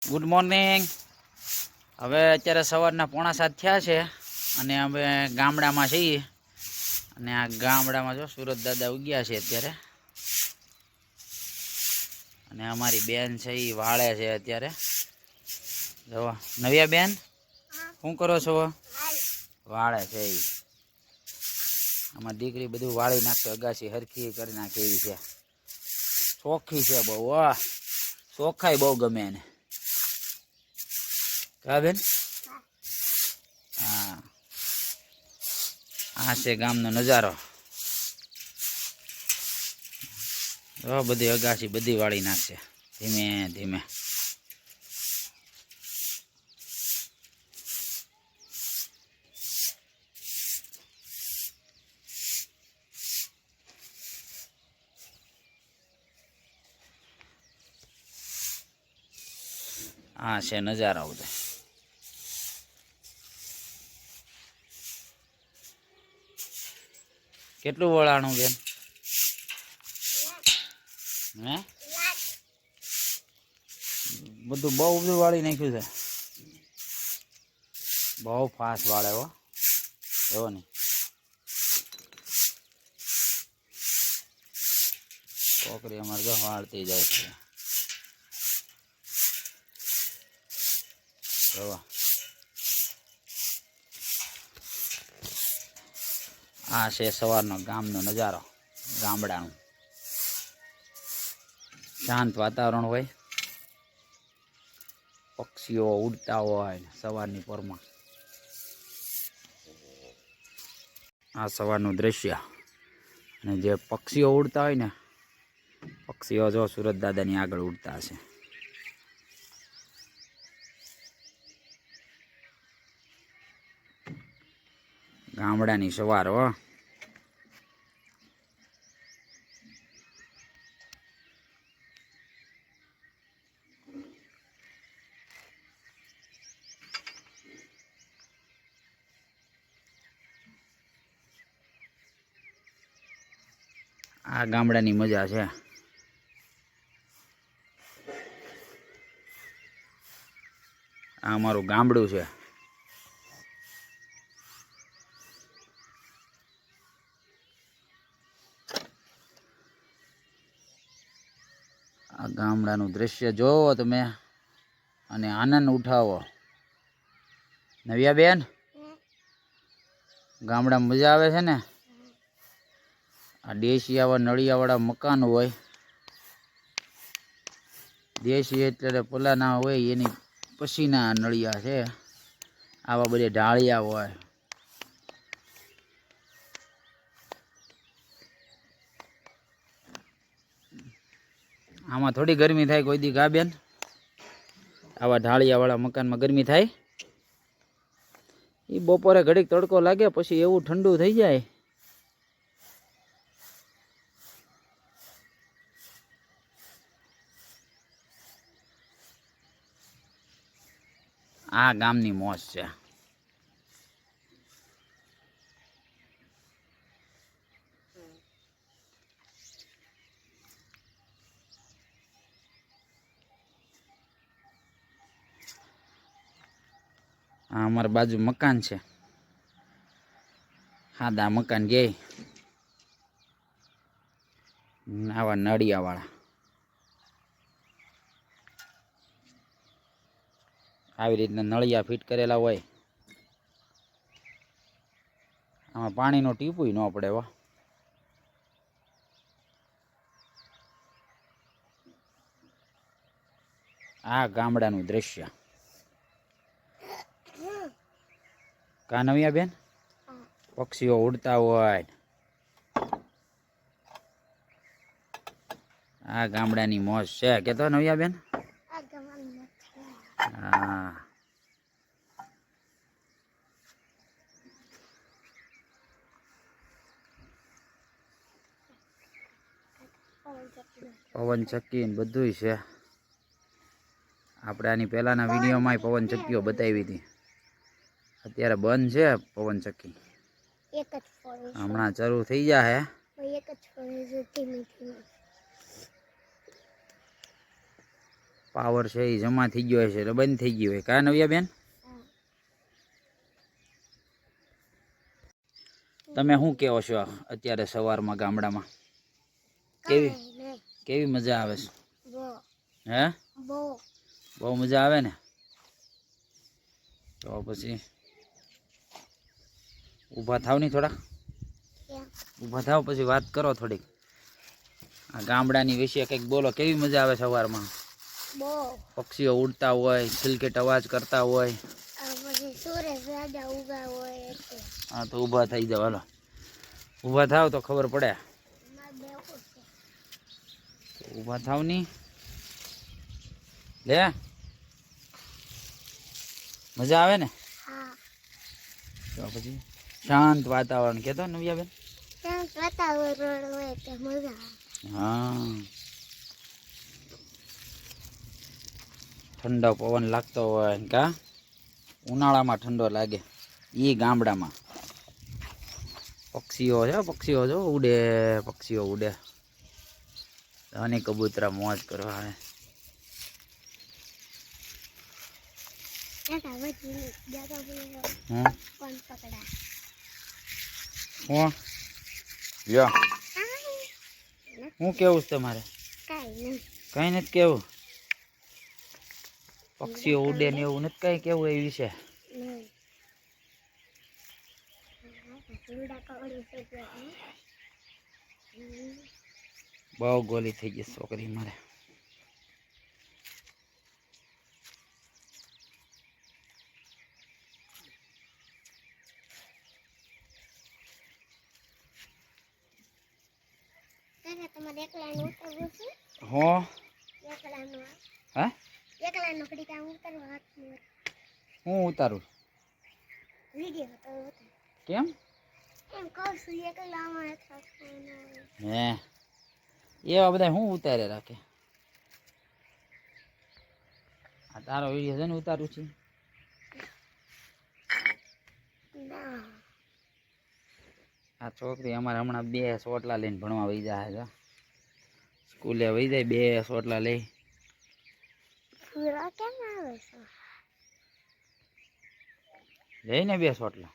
Good morning. હવે અત્યારે સવારના 6:45 થયા છે અને અમે ગામડામાં છીએ અને આ ગામડામાં જો સુરત દાદા ઉગ્યા છે અત્યારે અને અમારી બેન છે એ વાળે છે અત્યારે। જો નવ્યા બેન શું કરો છો? વાળે છે એ। આમાં દીકરી બધું વાળી નાખશે, અગાસી હરખી કરી નાખે એવી છે, ચોખ્ખી છે બહુ। વાહ, ચોખ્ખાઈ બહુ ગમે એને કા બેન? હા, આ છે ગામનો નજારો। બધી અગાસી બધી વાળી નાખશે ધીમે ધીમે। આ છે નજારો બધો। કેટલું વળાણું બેન? હે, બધું બહુ બધું વાળી નાખ્યું છે, બહુ ફાસ્ટ વાળે હો, એવો ને। છોકરી અમારે જો વાળતી જાય છે, જોવા। આ છે સવારનો ગામનો નજારો, ગામડાનું શાંત વાતાવરણ હોય, પક્ષીઓ ઉડતા હોય સવારની પોરમાં। આ સવારનું દ્રશ્ય અને જે પક્ષીઓ ઉડતા હોય ને, પક્ષીઓ જો સુરત દાદાની આગળ ઉડતા હશે। ગામડાની સવાર હો। આ ગામડાની મજા છે। આ અમારું ગામડું છે। આ ગામડાનું દ્રશ્ય જોવો તમે અને આનંદ ઉઠાવો। નવ્યા બેન, ગામડામાં મજા આવે છે ને? આ દેશી આવા નળિયાવાળા મકાન હોય, દેશી એટલે પલાના હોય એની પછીના નળિયા છે, આવા બધા ઢાળિયા હોય। આમાં થોડી ગરમી થાય કોઈ દી કા બેન? આવા ઢાળિયાવાળા મકાનમાં ગરમી થાય? એ બપોરે ઘડીક તડકો લાગે પછી એવું ઠંડુ થઈ જાય। આ ગામની મોજ છે। આ અમારી બાજુ મકાન છે, સાદા મકાન કે આવા નળિયાવાળા, આવી રીતના નળિયા ફિટ કરેલા હોય। આમાં પાણીનો ટીપુય ન પડે હો। આ ગામડાનું દ્રશ્ય કા નવ્યા બેન? પક્ષીઓ ઉડતા હોય, આ ગામડાની મોજ છે કેતો નવ્યા બેન? હા, પવન ચક્કી બધું છે। આપણે આની પહેલાના વિડીયોમાં પવન ચક્કીઓ બતાવી હતી, અત્યારે બંધ છે પવન ચક્કી, હમણાં ચાલુ થઈ જાય। પાવર છે એ જમા થઈ ગયો છે એટલે બંધ થઈ ગયો હોય કા નવ્યા બેન? તમે શું કહો છો અત્યારે સવારમાં ગામડામાં કેવી કેવી મજા આવે છે? હે બહુ મજા આવે ને? તો પછી ઊભા થાવ નહીં થોડા, ઊભા થાવ પછી વાત કરો થોડીક. આ ગામડાની વિશે કંઈક બોલો, કેવી મજા આવે સવારમાં? પક્ષીઓ ઉડતા હોય, ખિલખિટ અવાજ કરતા હોય. હા તો ઊભા થઈ જાવ, હાલો ઊભા થાવ તો ખબર પડે. ઊભા થાવ નહીં લે, મજા આવે ને? તો પછી શાંત વાતાવરણ કેતો નવ્યાબેન? શાંત વાતાવરણ હોય તો મજા આવે. હા, ઠંડો પવન લાગતો હોય કા? ઉનાળામાં ઠંડો લાગે એ ગામડામાં. પક્ષીઓ છે, પક્ષીઓ જો ઉડે, પક્ષીઓ ઉડે અને કબૂતરા મોજ કરવા આવે. હું કેવું છે તમારે? કઈ નથી કેવું? પક્ષીઓ ઉડે ને એવું નથી કઈ કેવું એ વિશે? બહુ ગોલી થઈ ગઈ છોકરી મારે. હો હા હું ઉતારું કેમ? હે એવા બધા હું ઉતારે રાખે? આ તારો વિડીયો છે ને ઉતારું છું. આ છોકરી અમારે હમણાં 2 સોટલા લઈને ભણવા વહી જાય છે. સ્કૂલે વહી જાય 2 સોટલા લઈ. લઈને 2 સોટલા.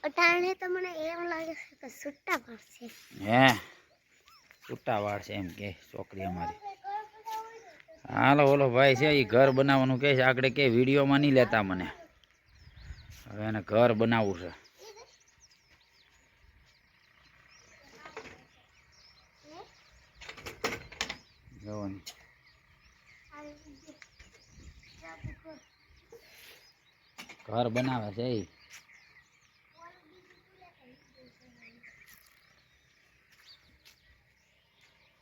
અટાણે તો મને એમ લાગે છે કે છૂટા પડશે. હે છૂટા વાળશે એમ કે છોકરી અમારી. હાલો ઓલો ભાઈ છે એ ઘર બનાવવાનું કહે છે, આગળ કે વિડીયોમાં નહીં લેતા મને. હવે એને ઘર બનાવવું છે. જોવાની ઘર બનાવે છે એ.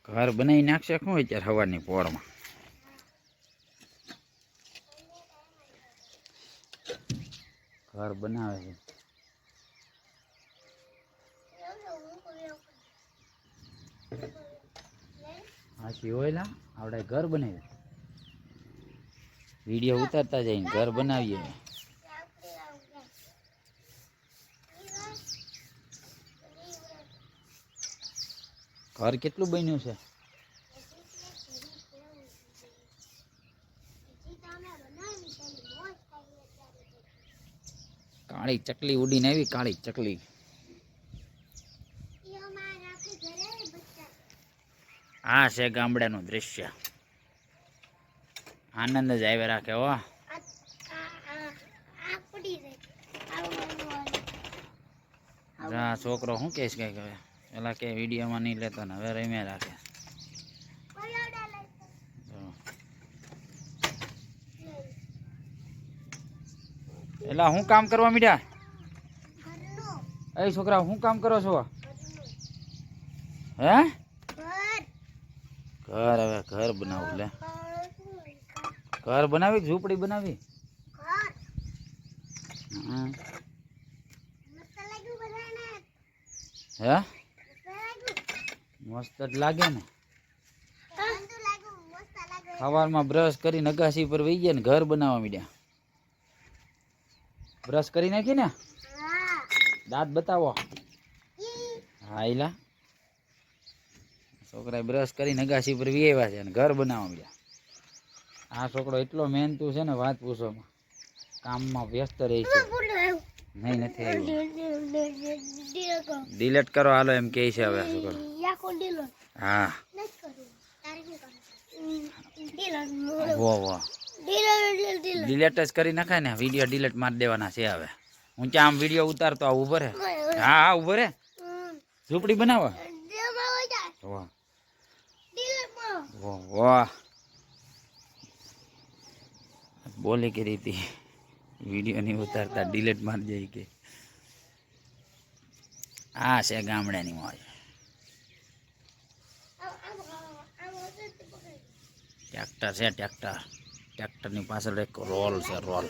ઘર બનાવી નાખશે શું અત્યારે સવારની પોરમાં? ઘર બનાવે છે. હાચી હોય ના આપણે ઘર બનાવ્યું. વિડીયો ઉતારતા જઈને ઘર બનાવીએ. ઘર કેટલું બન્યું છે? કાળી ચકલી ઉડીને આવી, કાળી ચકલી. આ છે ગામડાનું દ્રશ્ય. આનંદ જ આવે રાખે હો. છોકરો શું કહેશ કઈ હવે પેલા કે વિડીયોમાં નહીં લેતો ને હવે રમ્યા રાખે. એલા હું કામ કરવા મીડ્યા? એ છોકરા હું કામ કરો છો? હે ઘર હવે ઘર બનાવું લે. ઘર બનાવી કે ઝૂંપડી બનાવી? હે મસ્ત જ લાગે ને. સવારમાં બ્રશ કરીને અગાસી પર વહી ગયા ને ઘર બનાવવા મીડ્યા. બ્રશ કરી નાખી ને? દાંત બતાવો. હા એલા છોકરાએ બ્રશ કરીને અગાસી પર વી આવ્યા છે અને ઘર બનાવવા મળ્યા. આ છોકરો એટલો મહેનતુ છે ને વાત પૂછોમાં, કામમાં વ્યસ્ત રહે છે. નહીં નથી આવ્યું. ડિલેટ કરો હાલો એમ કહે છે હવે આ છોકરો. હા વાહ વાહ, ડિલેટ જ કરી નખાય ને, વિડીયો ડિલેટ મારી દેવાના છે હવે. હું ત્યાં આમ વિડીયો ઉતારતો આવું ઉભો રે. હા હા ઉભો રે, ઝૂંપડી બનાવો. વાહ વાહ વાહ, બોલે કરી હતી વિડીયો નહીં ઉતારતા ડિલેટ મારી જાય કે. આ છે ગામડાની મોજ. ટ્રેક્ટર છે ટ્રેક્ટર, ટ્રેક્ટરની પાછળ એક રોલ છે રોલ.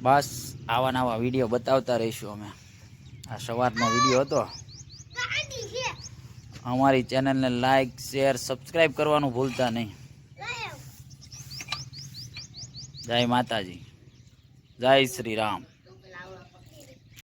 બસ આવા નવા વિડીયો બતાવતા રહીશું અમે. આ સવારનો વિડીયો હતો. અમારી ચેનલને લાઈક શેર સબસ્ક્રાઈબ કરવાનું ભૂલતા નહીં. જય માતાજી, જય શ્રી રામ.